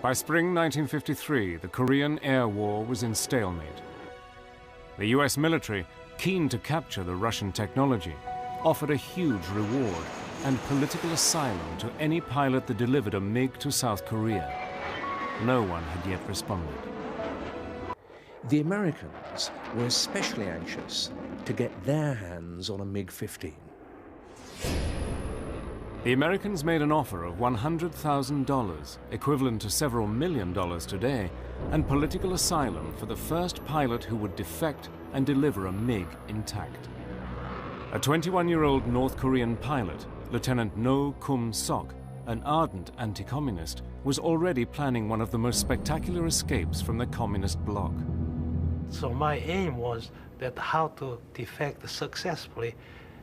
By spring 1953, the Korean Air War was in stalemate. The US military, keen to capture the Russian technology, offered a huge reward and political asylum to any pilot that delivered a MiG to South Korea. No one had yet responded. The Americans were especially anxious to get their hands on a MiG-15. The Americans made an offer of $100,000, equivalent to several $1 million today, and political asylum for the first pilot who would defect and deliver a MiG intact. A 21-year-old North Korean pilot, Lieutenant No Kum-sok, an ardent anti-communist, was already planning one of the most spectacular escapes from the communist bloc. So my aim was that how to defect successfully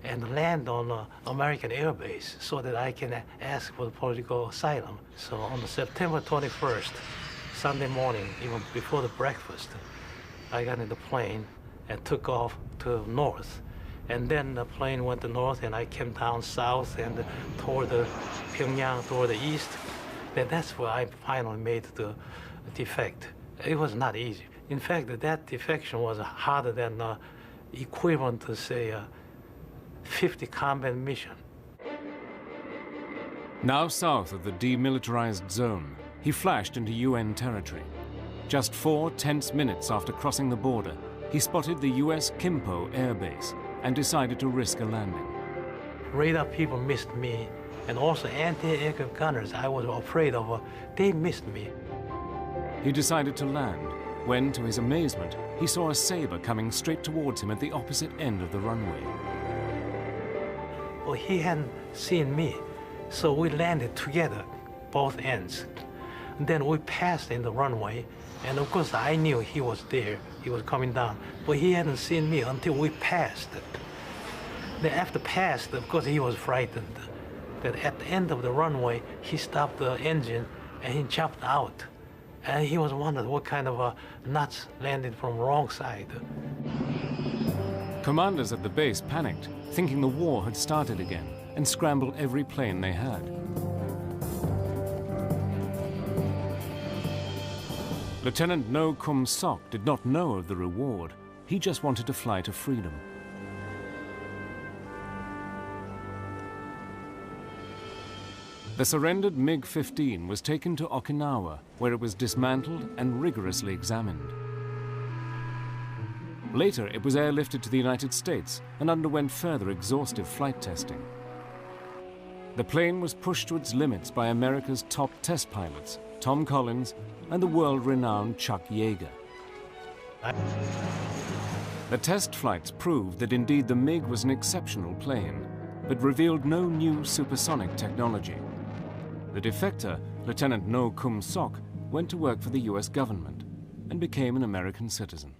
and land on an American air base so that I can ask for political asylum. So on September 21st, Sunday morning, even before the breakfast, I got in the plane and took off to north. And then the plane went to north and I came down south and toward the Pyongyang, toward the east. That's where I finally made the defect. It was not easy. In fact, that defection was harder than equivalent to, say, 50 combat mission. Now south of the demilitarized zone, he flashed into UN territory. Just 4 tense minutes after crossing the border, he spotted the US Kimpo air base and decided to risk a landing. Radar people missed me, and also anti-aircraft gunners I was afraid of, they missed me. He decided to land when, to his amazement, he saw a Sabre coming straight towards him at the opposite end of the runway. Well, he hadn't seen me, so we landed together, both ends. And then we passed in the runway, and of course I knew he was there, he was coming down, but he hadn't seen me until we passed. Then after passed, of course he was frightened. That at the end of the runway, he stopped the engine and he jumped out. And he was wondering what kind of nuts landed from the wrong side. Commanders at the base panicked, thinking the war had started again, and scrambled every plane they had. Lieutenant No Kum-sok did not know of the reward. He just wanted to fly to freedom. The surrendered MiG-15 was taken to Okinawa, where it was dismantled and rigorously examined. Later, it was airlifted to the United States and underwent further exhaustive flight testing. The plane was pushed to its limits by America's top test pilots, Tom Collins and the world-renowned Chuck Yeager. The test flights proved that indeed the MiG was an exceptional plane, but revealed no new supersonic technology. The defector, Lieutenant No Kum-sok, went to work for the US government and became an American citizen.